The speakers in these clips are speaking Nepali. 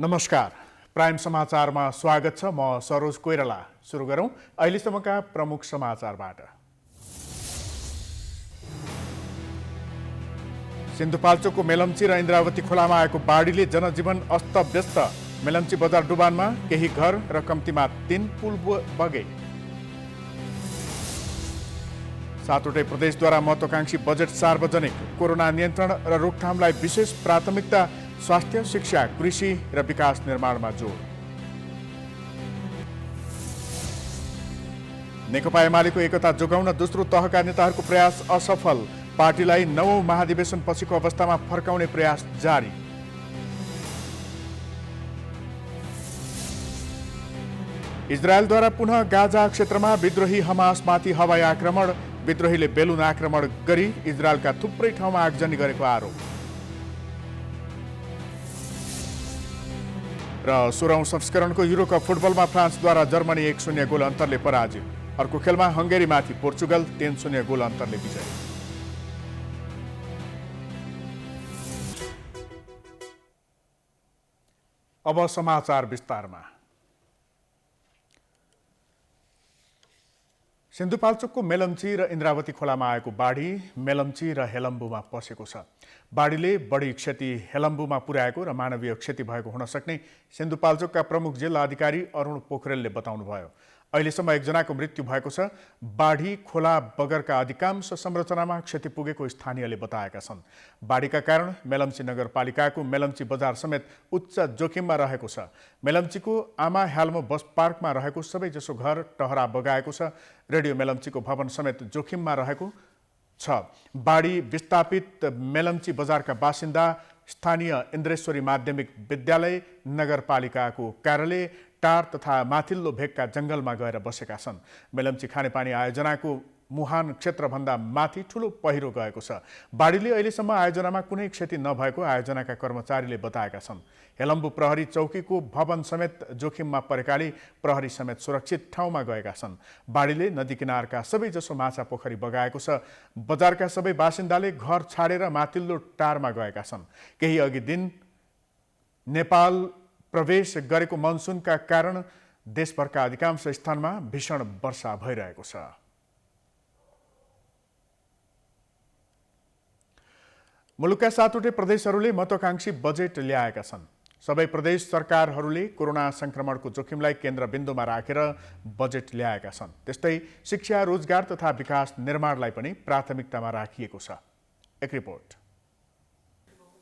नमस्कार, प्राइम समाचारमा स्वागत छ। म सरोज कोइराला। सुरु गरौँ अहिलेसम्मका प्रमुख समाचारबाट। सिन्धुपाल्चोकको मेलम्ची र इन्द्रावती खोलामा आएको बाढीले जनजीवन अस्तव्यस्त। मेलम्ची बजार डुबानमा केही घर र कम्तीमा 3 पुल बगे। 7वटै प्रदेशद्वारा महत्वाकांक्षी बजेट सार्वजनिक। कोरोना नियन्त्रण र रोकथामलाई विशेष प्राथमिकता। स्वास्थ्य, शिक्षा, कृषि र विकास निर्माणमा जोड। नेकपा एमालेको एकता जोगाउन दोस्रो तहका नेताहरूको प्रयास असफल। पार्टीलाई 9औं महाधिवेशन पछिको अवस्थामा फर्काउने प्रयास जारी। इजरायलद्वारा पुनः गाजा क्षेत्रमा विद्रोही हमासमाथि हवाई आक्रमण। विद्रोहीले बेलुन आक्रमण गरी इजरायलका थुप्रै ठाउँमा आगजनी गरेको आरोप। र 16औं संस्करणको युरोकप फुटबलमा फ्रान्सद्वारा जर्मनी 1-0 गोल अन्तरले पराजित। अर्को खेलमा हंगेरीमाथि पोर्चुगल 3-0 गोल अन्तरले विजय। अब समाचार विस्तारमा। सिन्धुपाल्चोकको मेलम्ची र इन्द्रावती खोलामा आएको बाढी मेलम्ची र हेलम्बुमा पसेको छ। बाढीले बढी क्षति हेलम्बुमा पुर्याएको र मानवीय क्षति भएको हुन सक्ने सिन्धुपाल्चोकका प्रमुख जिल्ला अधिकारी अरुण पोखरेलले बताउनुभयो। अहिलेसम्म एकजनाको मृत्यु भएको छ। बाढी खोला बगरका अधिकांश संरचनामा क्षति पुगेको स्थानीयले बताएका छन्। बाढीका कारण मेलम्ची नगरपालिकाको मेलम्ची बजार समेत उच्च जोखिममा रहेको छ। मेलम्चीको आमा ह्याल्मो बस पार्कमा रहेको सबैजसो घर टहरा बगाएको छ। रेडियो मेलम्चीको भवन समेत जोखिममा रहेको छ। बाढी विस्थापित मेलम्ची बजारका बासिन्दा, स्थानीय इन्द्रेश्वरी माध्यमिक विद्यालय, नगरपालिकाको कार्यालय, टार तथा माथिल्लो भेगका जङ्गलमा गएर बसेका छन्। मेलम्ची खानेपानी आयोजनाको मुहान क्षेत्रभन्दा माथि ठूलो पहिरो गएको छ। बाढीले अहिलेसम्म आयोजनामा कुनै क्षति नभएको आयोजनाका कर्मचारीले बताएका छन्। हेलम्बु प्रहरी चौकीको भवन समेत जोखिममा परेकाले प्रहरी समेत सुरक्षित ठाउँमा गएका छन्। बाढीले नदी किनारका सबैजसो माछा पोखरी बगाएको छ। बजारका सबै बासिन्दाले घर छाडेर माथिल्लो टारमा गएका छन्। केही अघि दिन नेपाल प्रवेश गरेको मनसुनका कारण देशभरका अधिकांश स्थानमा भीषण वर्षा भइरहेको छ। मुलुकका 7वटै प्रदेशहरूले महत्वाकांक्षी बजेट ल्याएका छन्। सबै प्रदेश सरकारहरूले कोरोना संक्रमणको जोखिमलाई केन्द्रबिन्दुमा राखेर बजेट ल्याएका छन्। त्यस्तै शिक्षा, रोजगार तथा विकास निर्माणलाई पनि प्राथमिकतामा राखिएको छ। एक रिपोर्ट।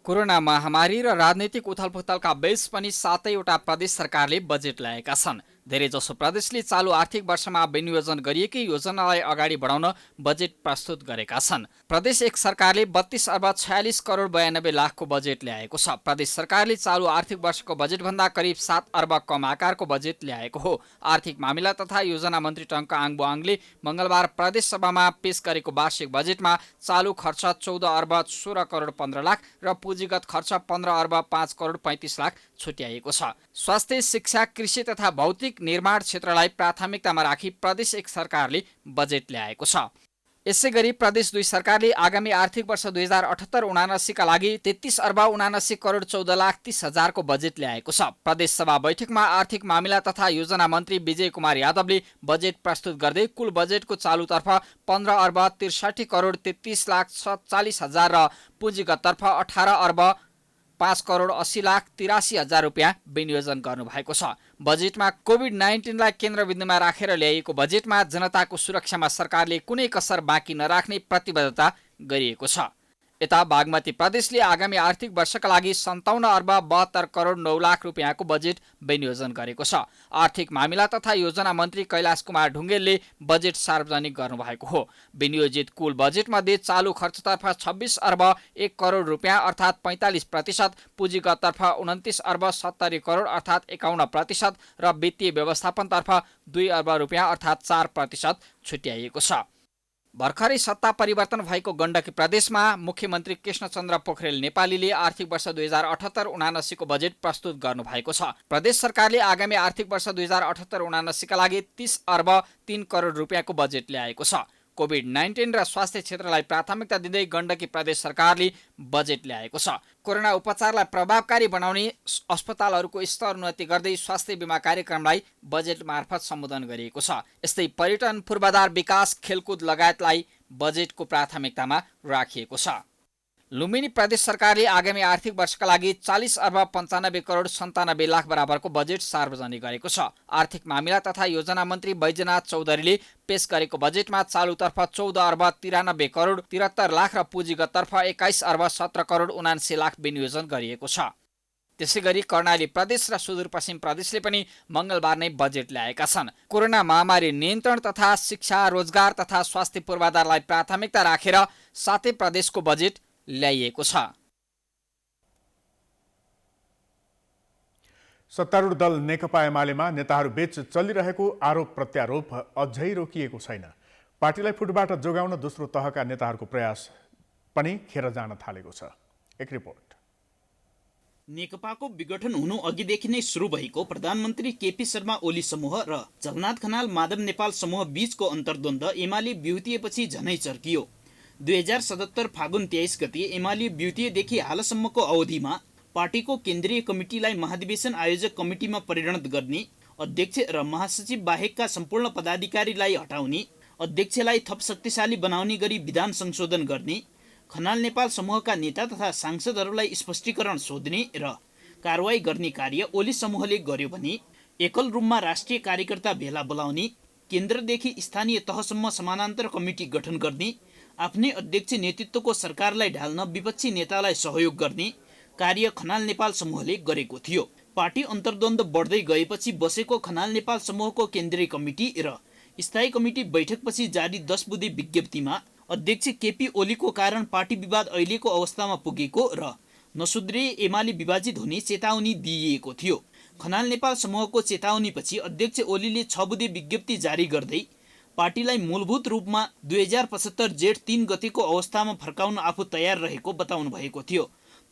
कोरोना महामारी र राजनीतिक उथलपुथलका बीच पनि 7वटा प्रदेश सरकारले बजेट ल्याएका छन्। धेरैजसो प्रदेशले चालु आर्थिक वर्षमा विनियोजन गरिएकै योजनालाई अगाडि बढाउन बजेट प्रस्तुत गरेका छन्। प्रदेश 1 सरकारले 32 अर्ब 46 करोड 92 लाखको बजेट ल्याएको छ। प्रदेश सरकारले चालु आर्थिक वर्षको बजेटभन्दा करिब 7 अर्ब कम आकारको बजेट ल्याएको हो। आर्थिक मामिला तथा योजना मन्त्री टंक आङबुआङले मंगलबार प्रदेश सभामा पेश गरेको वार्षिक बजेटमा चालु खर्च 14 अर्ब 16 करोड 15 लाख र पुँजीगत खर्च 15 अर्ब 5 करोड 35 लाख छुट्याइएको छ। स्वास्थ्य, शिक्षा, कृषि तथा भौतिक निर्माण क्षेत्रलाई प्राथमिकतामा राखी प्रदेश 1 सरकारले बजेट ल्याएको छ। यसैगरी प्रदेश 2 सरकारले आगामी आर्थिक वर्ष 2078-79 का लागि 33 अर्ब 79 करोड 14 लाख 30 हजारको बजेट ल्याएको छ। प्रदेश सभा बैठकमा आर्थिक मामिला तथा योजना मन्त्री विजय कुमार यादवले बजेट प्रस्तुत गर्दै कुल बजेटको चालुतर्फ 15 अर्ब 63 करोड 33 लाख 47 हजार र पुँजीगततर्फ 18 अर्ब 5 करोड 80 लाख 83 हजार रुपियाँ विनियोजन गर्नुभएको छ। बजेटमा कोभिड-19लाई केन्द्रबिन्दुमा राखेर ल्याइएको बजेटमा जनताको सुरक्षामा सरकारले कुनै कसर बाँकी नराख्ने प्रतिबद्धता गरिएको छ। यता बागमती प्रदेशले आगामी आर्थिक वर्षका लागि 57 अर्ब 72 करोड 9 लाख रुपियाँको बजेट विनियोजन गरेको छ। आर्थिक मामिला तथा योजना मन्त्री कैलाश कुमार ढुङ्गेलले बजेट सार्वजनिक गर्नुभएको हो। विनियोजित कुल बजेटमध्ये चालु खर्चतर्फ 26 अर्ब 1 करोड रुपियाँ अर्थात् 45%, पुँजीगततर्फ 29 अर्ब 70 करोड अर्थात् 51% र वित्तीय व्यवस्थापनतर्फ 2 अर्ब रुपियाँ अर्थात् 4% छुट्याइएको छ। भर्खरै सत्ता परिवर्तन भएको गण्डकी प्रदेशमा मुख्यमन्त्री कृष्णचन्द्र पोखरेल नेपालीले आर्थिक वर्ष 2078-79 को बजेट प्रस्तुत गर्नुभएको छ। प्रदेश सरकारले आगामी आर्थिक वर्ष 2078-79 का लागि 30 अर्ब 3 करोड रुपियाँको बजेट ल्याएको छ। कोभिड-19 र स्वास्थ्य क्षेत्रलाई प्राथमिकता दिँदै गण्डकी प्रदेश सरकारले बजेट ल्याएको छ। कोरोना उपचारलाई प्रभावकारी बनाउने अस्पतालहरूको स्तरोन्नति गर्दै स्वास्थ्य बिमा कार्यक्रमलाई बजेट मार्फत सम्बोधन गरिएको छ। यस्तै पर्यटन, पूर्वाधार विकास, खेलकुद लगायतलाई बजेटको प्राथमिकतामा राखिएको छ। लुम्बिनी प्रदेश सरकारले आगामी आर्थिक वर्षका लागि 40 अर्ब 95 करोड 97 लाख बराबरको बजेट सार्वजनिक गरेको छ। आर्थिक मामिला तथा योजना मन्त्री बैजनाथ चौधरीले पेश गरेको बजेटमा चालुतर्फ 14 अर्ब 93 करोड 73 लाख र पुँजीगततर्फ 21 अर्ब 17 करोड 79 लाख विनियोजन गरिएको छ। त्यसैगरी कर्णाली प्रदेश र सुदूरपश्चिम प्रदेशले पनि मङ्गलबार नै बजेट ल्याएका छन्। कोरोना महामारी नियन्त्रण तथा शिक्षा, रोजगार तथा स्वास्थ्य पूर्वाधारलाई प्राथमिकता राखेर 7 प्रदेशको बजेट ल्याइएको छ। सत्तारूढ दल नेकपा एमालेमा नेताहरूबीच चलिरहेको आरोप प्रत्यारोप अझै रोकिएको छैन। पार्टीलाई फुटबाट जोगाउन दोस्रो तहका नेताहरूको प्रयास पनि खेर जान थालेको छ। एक रिपोर्ट। नेकपाको विघटन हुनु अघिदेखि नै सुरु भएको प्रधानमन्त्री केपी शर्मा ओली समूह र जगन्नाथ खनाल माधव नेपाल समूह बीचको अन्तर्द्वन्द एमाले बिउतिएपछि झनै चर्कियो। 2077 फागुन 23 गते एमाले बिउतिएदेखि हालसम्मको अवधिमा पार्टीको केन्द्रीय कमिटीलाई महाधिवेशन आयोजक कमिटीमा परिणत गर्ने, अध्यक्ष र महासचिव बाहेकका सम्पूर्ण पदाधिकारीलाई हटाउने, अध्यक्षलाई थप शक्तिशाली बनाउने गरी विधान संशोधन गर्ने, खनाल नेपाल समूहका नेता तथा सांसदहरूलाई स्पष्टीकरण सोध्ने र कारवाही गर्ने कार्य ओली समूहले गर्यो भने एकल रूपमा राष्ट्रिय कार्यकर्ता भेला बोलाउने, केन्द्रदेखि स्थानीय तहसम्म समानान्तर कमिटी गठन गर्ने, आफ्नै अध्यक्ष नेतृत्वको सरकारलाई ढाल्न विपक्षी नेतालाई सहयोग गर्ने कार्य खनाल नेपाल समूहले गरेको थियो। पार्टी अन्तर्द्वन्द बढ्दै गएपछि बसेको खनाल नेपाल समूहको केन्द्रीय कमिटी र स्थायी कमिटी बैठकपछि जारी 10 बुँदे विज्ञप्तिमा अध्यक्ष केपी ओलीको कारण पार्टी विवाद अहिलेको अवस्थामा पुगेको र नसुध्रिए एमाले विभाजित हुने चेतावनी दिइएको थियो। खनाल नेपाल समूहको चेतावनीपछि अध्यक्ष ओलीले 6 बुँदे विज्ञप्ति जारी गर्दै पार्टीलाई मूलभूत रूपमा 2075 जेठ 3 गतेको अवस्थामा फर्काउन आफू तयार रहेको बताउनु भएको थियो।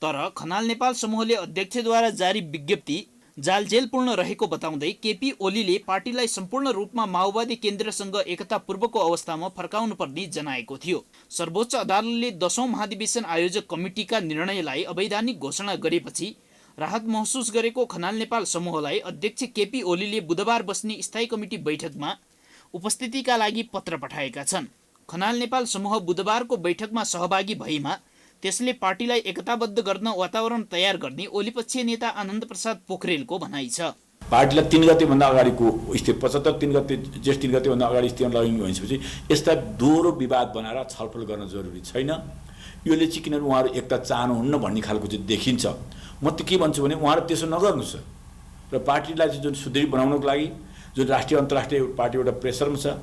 तर खनाल नेपाल समूहले अध्यक्षद्वारा जारी विज्ञप्ति जालझेलपूर्ण रहेको बताउँदै केपी ओलीले पार्टीलाई सम्पूर्ण रूपमा माओवादी केन्द्रसँग एकतापूर्वको अवस्थामा फर्काउनु पर्ने जनाएको थियो। सर्वोच्च अदालतले 10औं महाधिवेशन आयोजक कमिटीका निर्णयलाई अवैधानिक घोषणा गरेपछि राहत महसुस गरेको खनाल नेपाल समूहलाई अध्यक्ष केपी ओलीले बुधबार बस्ने स्थायी कमिटी बैठकमा उपस्थितिका लागि पत्र पठाएका छन्। खनाल नेपाल समूह बुधबारको बैठकमा सहभागी भएमा त्यसले पार्टीलाई एकताबद्ध गर्न वातावरण तयार गर्ने ओलीपक्षीय नेता आनन्द प्रसाद पोखरेलको भनाइ छ। पार्टीलाई 3 गतेभन्दा अगाडिको स्थिति 75 3 गते जेठ 3 गतेभन्दा अगाडि स्थितिमा लग्नु भएपछि यस्ता दोहोरो विवाद बनाएर छलफल गर्न जरुरी छैन। योले चाहिँ किनभने उहाँहरू एकता चाहनुहुन्न भन्ने खालको चाहिँ देखिन्छ। म त के भन्छु भने उहाँहरू त्यसो नगर्नुहोस् र पार्टीलाई चाहिँ जुन सुदृढ बनाउनको लागि जुन राष्ट्रिय अन्तर्राष्ट्रिय पार्टी एउटा प्रेसरमा छ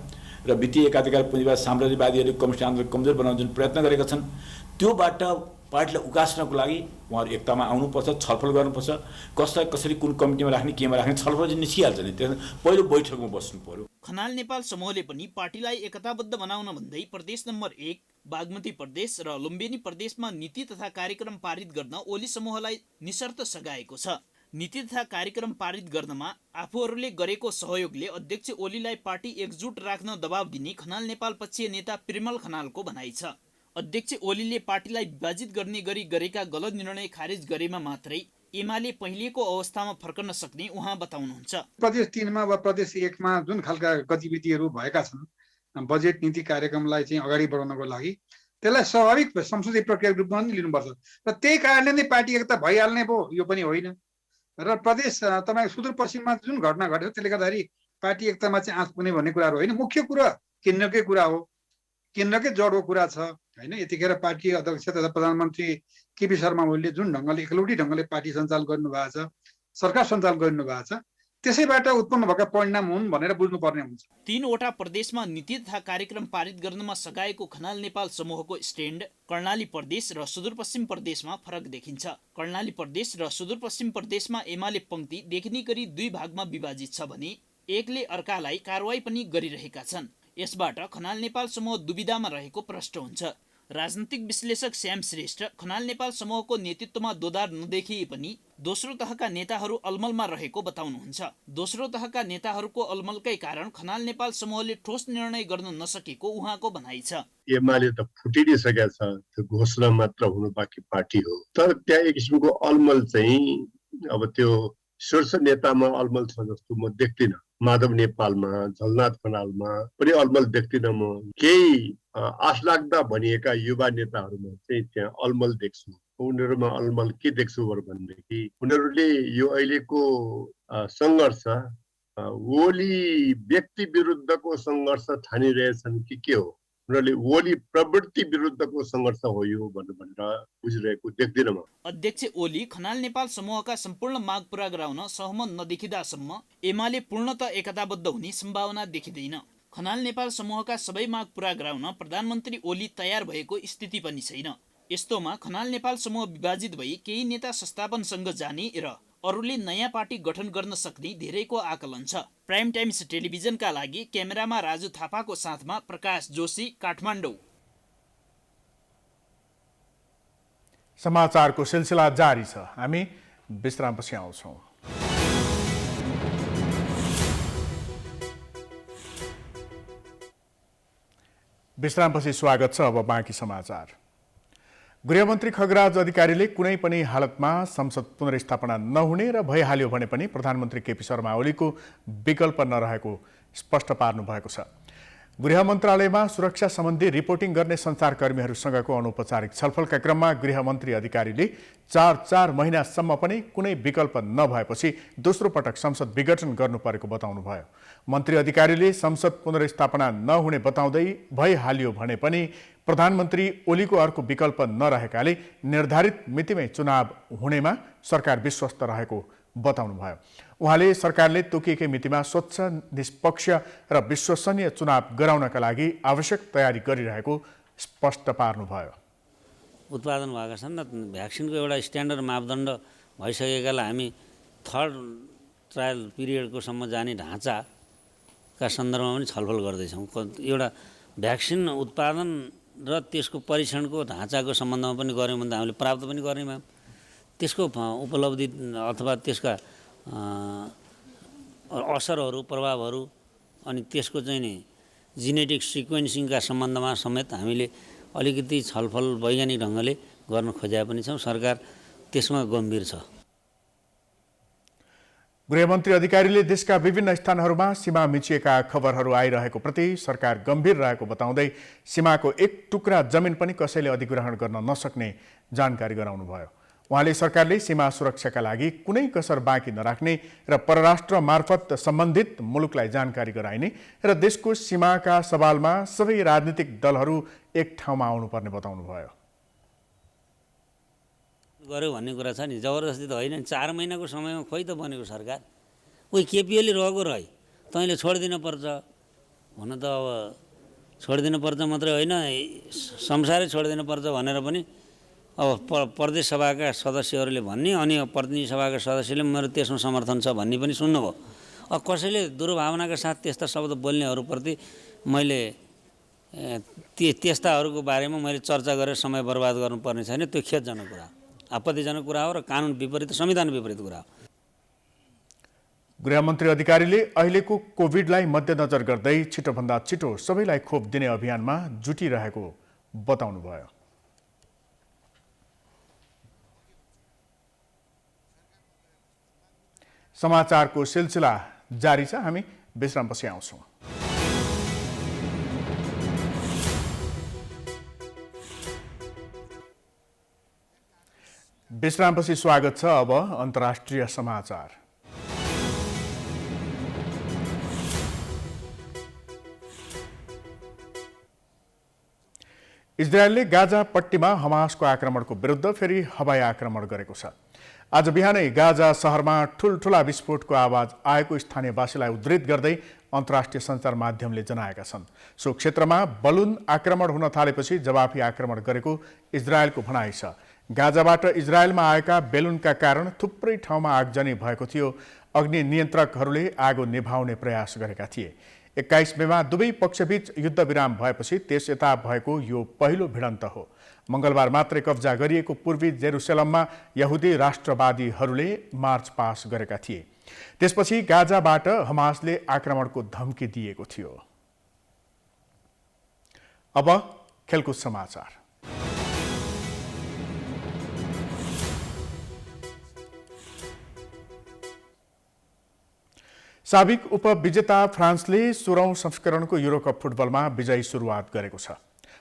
र वित्तीय एकाधिकार पुँजीवाद साम्राज्यवादीहरूले कम्युनिस्ट आन्दोलन कमजोर बनाउन जुन प्रयत्न गरेका छन् त्योबाट पार्टीलाई उकास्नको लागि उहाँहरू एकतामा आउनुपर्छ, छलफल गर्नुपर्छ। कसलाई कसरी कुन कमिटीमा राख्ने केमा राख्ने छलफल चाहिँ निस्किहाल्छ नि। त्यस पहिलो बैठकमा बस्नु पर्यो। खनाल नेपाल समूहले पनि पार्टीलाई एकताबद्ध बनाउन भन्दै प्रदेश नम्बर 1 बागमती प्रदेश र लुम्बिनी प्रदेशमा नीति तथा कार्यक्रम पारित गर्न ओली समूहलाई निशर्त सघाएको छ। नीति तथा कार्यक्रम पारित गर्नमा आफूहरूले गरेको सहयोगले अध्यक्ष ओलीलाई पार्टी एकजुट राख्न दबाब दिने खनाल नेपाल पक्षीय नेता प्रिमल खनालको भनाइ छ। अध्यक्ष ओलीले पार्टीलाई विभाजित गर्ने गरी गरेका गलत निर्णय खारेज गरेमा मात्रै एमाले पहिलेको अवस्थामा फर्कन सक्ने उहाँ बताउनुहुन्छ। प्रदेश 3 मा वा प्रदेश 1 मा जुन खालका गतिविधिहरू भएका छन् बजेट नीति कार्यक्रमलाई चाहिँ अगाडि बढाउनको लागि त्यसलाई स्वाभाविक संसदीय प्रक्रियाको रूपमा पनि लिनुपर्छ र त्यही कारणले नै पार्टी एकता भइहाल्ने भयो यो पनि होइन। र प्रदेश तपाईँ सुदूरपश्चिममा जुन घटना घटेको त्यसले गर्दाखेरि पार्टी एकतामा चाहिँ आँच पुग्ने भन्ने कुराहरू होइन। मुख्य कुरा केन्द्रकै कुरा हो, केन्द्रकै जडको कुरा छ होइन। यतिखेर पार्टी अध्यक्ष तथा प्रधानमन्त्री केपी शर्मा ओलीले जुन ढङ्गले एकलौटी ढङ्गले पार्टी सञ्चालन गर्नुभएको छ, सरकार सञ्चालन गर्नुभएको छ, त्यसैबाट उत्पन्न भएका परिणाम हुन् भनेर बुझ्नुपर्ने हुन्छ। 3 वटा प्रदेशमा नीति तथा कार्यक्रम पारित गर्नमा सघाएको खनाल नेपाल समूहको स्ट्यान्ड कर्णाली प्रदेश र सुदूरपश्चिम प्रदेशमा फरक देखिन्छ। कर्णाली प्रदेश र सुदूरपश्चिम प्रदेशमा एमाले पंक्ति देखिने गरी 2 भागमा विभाजित छ भने एकले अर्कालाई कारवाही पनि गरिरहेका छन्। यसबाट खनाल नेपाल समूह दुविधामा रहेको प्रष्ट हुन्छ। राजनीतिक विश्लेषक श्याम श्रेष्ठ खनाल नेपाल समूहको नेतृत्वमा दोधार नदेखिए पनि दोस्रो तहका नेताहरू अलमलमा रहेको बताउनुहुन्छ। दोस्रो तहका नेताहरूको अलमलकै कारण खनाल नेपाल समूहले ठोस निर्णय गर्न नसकेको उहाँको भनाइ छ। एमाले त फुटिसकेको छ, त्यो घोषणा मात्र हुनु बाँकी पार्टी हो। तर त्यहाँ एक किसिमको अलमल चाहिँ अब त्यो शीर्ष नेतामा अलमल छ जस्तो म देख्दिनँ। माधव नेपालमा, झलनाथ खनालमा पनि अलमल देख्दिनँ म। केही आशलाग्दा भनिएका युवा नेताहरूमा चाहिँ त्यहाँ अलमल देख्छु। उनीहरूमा अलमल के देख्छु भनेदेखि उनीहरूले यो अहिलेको सङ्घर्ष ओली व्यक्ति विरुद्धको सङ्घर्ष ठानिरहेछन् कि के हो, उनीहरूले ओली प्रवृत्ति विरुद्धको सङ्घर्ष हो यो भनेर बुझिरहेको देख्दिनँ म। अध्यक्ष ओली खनाल नेपाल समूहका सम्पूर्ण माग पूरा गराउन सहमत नदेखिँदासम्म एमाले पूर्णतः एकताबद्ध हुने सम्भावना देखिँदैन। खनाल नेपाल समूहका सबै माग पूरा गराउन प्रधानमन्त्री ओली तयार भएको स्थिति पनि छैन। यस्तोमा खनाल नेपाल समूह विभाजित भई केही नेता संस्थापनसँग जाने र अरूले नयाँ पार्टी गठन गर्न सक्ने धेरैको आकलन छ। प्राइम टाइम्स टेलिभिजनका लागि क्यामेरामा राजु थापाको साथमा प्रकाश जोशी, काठमाडौँ। समाचारको सिलसिला जारी छ, हामी विश्रामपछि आउँछौँ। विश्रामपछि स्वागत छ। अब बाँकी समाचार। गृहमन्त्री खगराज अधिकारीले कुनै पनि हालतमा संसद पुनर्स्थापना नहुने र भइहाल्यो भने पनि प्रधानमन्त्री केपी शर्मा ओलीको विकल्प नरहेको स्पष्ट पार्नु भएको छ। गृह मन्त्रालयमा सुरक्षा सम्बन्धी रिपोर्टिङ गर्ने सञ्चारकर्मीहरूसँगको अनौपचारिक छलफलका क्रममा गृहमन्त्री अधिकारीले 4 महिनासम्म पनि कुनै विकल्प नभएपछि दोस्रो पटक संसद विघटन गर्नु परेको बताउनुभयो। मन्त्री अधिकारीले संसद पुनर्स्थापना नहुने बताउँदै भइहाल्यो भने पनि प्रधानमन्त्री ओलीको अर्को विकल्प नरहेकाले निर्धारित मितिमै चुनाव हुनेमा सरकार विश्वस्त रहेको बताउनुभयो। उहाँले सरकारले तोकिएकै मितिमा स्वच्छ, निष्पक्ष र विश्वसनीय चुनाव गराउनका लागि आवश्यक तयारी गरिरहेको स्पष्ट पार्नुभयो। उत्पादन भएका छन् र भ्याक्सिनको एउटा स्ट्यान्डर्ड मापदण्ड भइसकेकालाई हामी थर्ड ट्रायल पिरियडको सम्म जाने ढाँचाका सन्दर्भमा पनि छलफल गर्दैछौँ। एउटा भ्याक्सिन उत्पादन र त्यसको परीक्षणको ढाँचाको सम्बन्धमा पनि गऱ्यौँ भने त हामीले प्राप्त पनि गर्नेमा त्यसको उपलब्धि अथवा त्यसका असरहरू, प्रभावहरू अनि त्यसको चाहिँ नि जिनेटिक सिक्वेन्सिङका सम्बन्धमा समेत हामीले अलिकति छलफल वैज्ञानिक ढङ्गले गर्न खोजे पनि छौँ। सरकार त्यसमा गम्भीर छ। गृहमन्त्री अधिकारीले देशका विभिन्न स्थानहरूमा सीमा मिचिएका खबरहरू आइरहेको प्रति सरकार गम्भीर रहेको बताउँदै सीमाको एक टुक्रा जमिन पनि कसैले अधिग्रहण गर्न नसक्ने जानकारी गराउनुभयो। उहाँले सरकारले सीमा सुरक्षाका लागि कुनै कसर बाँकी नराख्ने र परराष्ट्र मार्फत सम्बन्धित मुलुकलाई जानकारी गराइने र देशको सीमाका सवालमा सबै राजनीतिक दलहरू एक ठाउँमा आउनुपर्ने बताउनुभयो। गर्यो भन्ने कुरा छ नि, जबरजस्ती त होइन। 4 महिनाको समयमा खोइ त बनेको सरकार, उही केपिओले रहेको रह्यो, तैँले छोडिदिनु पर्छ भन त। अब छोडिदिनु पर्छ मात्रै होइन, संसारै छोडिदिनु पर्छ भनेर पनि अब प्रदेश सभाका सदस्यहरूले भन्ने, अनि प्रतिनिधि सभाका सदस्यले मेरो त्यसमा समर्थन छ भन्ने पनि सुन्नुभयो। अब कसैले दुर्भावनाका साथ त्यस्ता शब्द बोल्नेहरूप्रति मैले त्यस्ताहरूको बारेमा मैले चर्चा गरेर समय बर्बाद गर्नुपर्ने छैन। त्यो खेदजनक कुरा, आपत्तिजनक कुरा हो र कानुन विपरीत, संविधान विपरीत कुरा हो। गृहमन्त्री अधिकारीले अहिलेको कोभिडलाई मध्यनजर गर्दै छिटोभन्दा छिटो सबैलाई खोप दिने अभियानमा जुटिरहेको बताउनुभयो। समाचारको सिलसिला जारी छ, हामी विश्रामपछि आउँछौँ। विश्रामपछि स्वागत छ। अब अन्तर्राष्ट्रिय समाचार। इजरायलले गाजा पट्टीमा हमासको आक्रमणको विरुद्ध फेरि हवाई आक्रमण गरेको छ। आज बिहानै गाजा सहरमा ठुल्ठुला विस्फोटको आवाज आएको स्थानीयवासीलाई उद्धृत गर्दै अन्तर्राष्ट्रिय सञ्चार माध्यमले जनाएका छन्। सो क्षेत्रमा बलुन आक्रमण हुन थालेपछि जवाफी आक्रमण गरेको इजरायलको भनाइ छ। गाजाबाट इजरायलमा आएका बेलुनका कारण थुप्रै ठाउँमा आगजनी भएको थियो। अग्नि नियन्त्रकहरूले आगो निभाउने प्रयास गरेका थिए। 21 मेमा दुवै पक्षबीच युद्धविराम भएपछि त्यस यता भएको यो पहिलो भिडन्त हो। मंगलबार मात्रै कब्जा गरिएको पूर्वी जेरुसलममा यहुदी राष्ट्रवादीहरूले मार्च पास गरेका थिए। त्यसपछि गाजाबाट हमासले आक्रमणको धम्की दिएको थियो। अब खेलकुद समाचार। साबिक उपविजेता फ्रान्सले 16औं संस्करणको युरोकप फुटबलमा विजयी सुरुवात गरेको छ।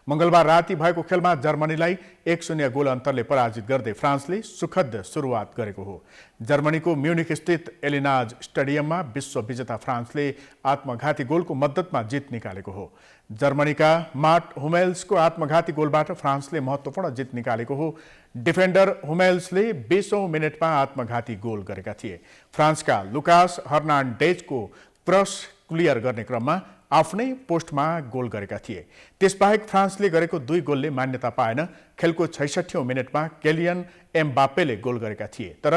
मंगलबार राति भएको खेलमा जर्मनीलाई 1-0 गोल अन्तरले पराजित गर्दै फ्रान्सले सुखद सुरुवात गरेको हो। जर्मनीको म्युनिक स्थित एलिनाज स्टेडियममा विश्व विजेता फ्रान्सले आत्मघाती गोलको मद्दतमा जित निकालेको हो। जर्मनीका मार्ट हुमेल्सको आत्मघाती गोलबाट फ्रान्सले महत्त्वपूर्ण जित निकालेको हो। डिफेन्डर हुमेल्सले 20औं मिनेटमा आत्मघाती गोल गरेका थिए। फ्रान्सका लुकास हर्नान्डेजको क्रस क्लियर गर्ने क्रममा आफ्नै पोस्टमा गोल गरेका थिए। त्यसबाहेक फ्रान्सले गरेको 2 गोलले मान्यता पाएन। खेलको 66औं मिनेटमा केलियन एम्बापेले गोल गरेका थिए, तर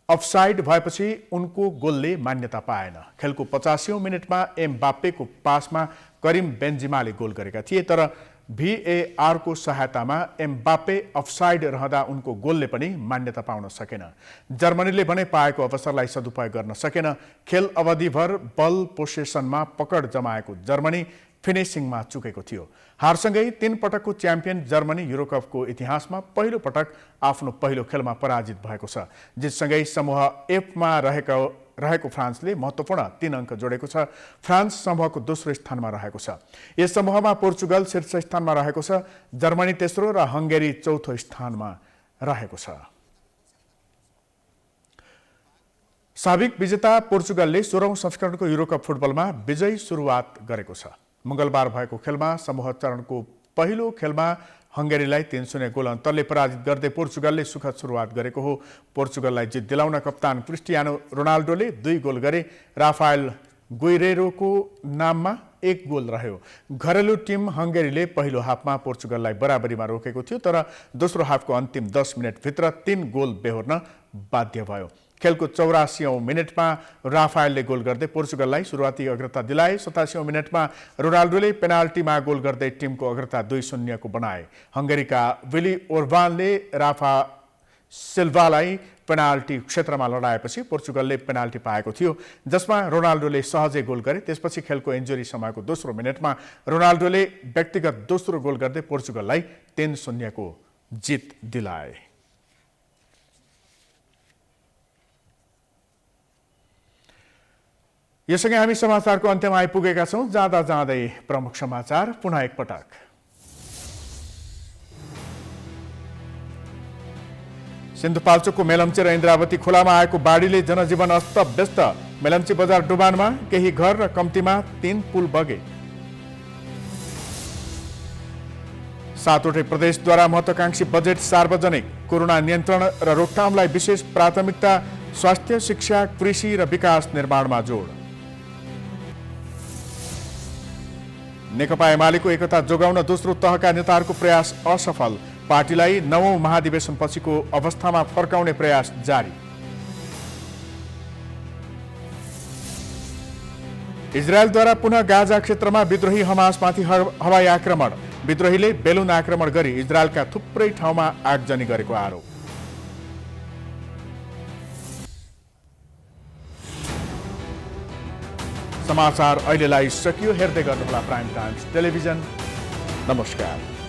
अफसाइड भएपछि उनको गोलले मान्यता पाएन। खेलको 85औं मिनेटमा एम्बापेको पासमा करिम बेन्जिमाले गोल गरेका थिए, तर VAR को सहायतामा एम्बापे अफसाइड रहँदा उनको गोलले पनि मान्यता पाउन सकेन। जर्मनीले भने पाएको अवसरलाई सदुपयोग गर्न सकेन। खेल अवधिभर बल पोसेसनमा पकड जमाएको जर्मनी फिनिसिङमा चुकेको थियो। हारसँगै 3 पटकको च्याम्पियन जर्मनी युरोकपको इतिहासमा पहिलो पटक आफ्नो पहिलो खेलमा पराजित भएको छ। जितसँगै समूह Fमा रहेको फ्रान्सले महत्त्वपूर्ण 3 अङ्क जोडेको छ। फ्रान्स समूहको दोस्रो स्थानमा रहेको छ। यस समूहमा पोर्चुगल शीर्ष स्थानमा रहेको छ। जर्मनी तेस्रो र हंगेरी चौथो स्थानमा रहेको छ। साबिक विजेता पोर्चुगलले 16औं संस्करणको युरोकप फुटबलमा विजयी सुरुवात गरेको छ। मंगलबार भएको खेलमा समूह चरणको पहिलो खेलमा हंगेरीलाई 3-0 गोल अन्तरले पराजित गर्दै पोर्चुगलले सुखद सुरुवात गरेको हो। पोर्चुगललाई जित दिलाउन कप्तान क्रिस्टियानो रोनाल्डोले 2 गोल गरे। राफाएल गुइरेरोको नाममा 1 गोल रह्यो। घरेलु टिम हंगेरीले पहिलो हाफमा पोर्चुगललाई बराबरीमा रोकेको थियो, तर दोस्रो हाफको अन्तिम 10 मिनेटभित्र 3 गोल बेहोर्न बाध्य भयो। खेलको 84औं मिनेटमा राफाएलले गोल गर्दै पोर्चुगललाई सुरुवाती अग्रता दिलाए। 87औं मिनेटमा रोनाल्डोले पेनाल्टीमा गोल गर्दै टिमको अग्रता 2-0 को बनाए। हंगेरीका विली ओर्बानले राफा सिल्भालाई पेनाल्टी क्षेत्रमा लडाएपछि पोर्चुगलले पेनाल्टी पाएको थियो, जसमा रोनाल्डोले सहजै गोल गरे। त्यसपछि खेलको इन्जुरी समयको दोस्रो मिनेटमा रोनाल्डोले व्यक्तिगत दोस्रो गोल गर्दै पोर्चुगललाई 3-0 को जित दिलाए। यससँगै हामी समाचारको अन्त्यमा आइपुगेका छौं। जाँदा जाँदै प्रमुख समाचार पुनः एकपटक। सिन्धुपाल्चोकको मेलम्ची र इन्द्रावती खोलामा आएको बाढीले जनजीवन अस्तव्यस्त। मेलम्ची बजार डुबानमा केही घर र कम्तीमा 3 पुल बगे। 7वटै प्रदेशद्वारा महत्वाकांक्षी बजेट सार्वजनिक। कोरोना नियन्त्रण र रोकथामलाई विशेष प्राथमिकता। स्वास्थ्य, शिक्षा, कृषि र विकास निर्माणमा जोड। नेकपा एमालेको एकता जोगाउन दोस्रो तहका नेताहरूको प्रयास असफल। पार्टीलाई 9औं महाधिवेशनपछिको अवस्थामा फर्काउने प्रयास जारी। इजरायलद्वारा पुनः गाजा क्षेत्रमा विद्रोही हमासमाथि हवाई आक्रमण। विद्रोहीले बेलुन आक्रमण गरी इजरायलका थुप्रै ठाउँमा आगजनी गरेको आरोप। समाचार अहिलेलाई सकियो। हेर्दै गर्नुहोला प्राइम टाइम्स टेलिभिजन। नमस्कार।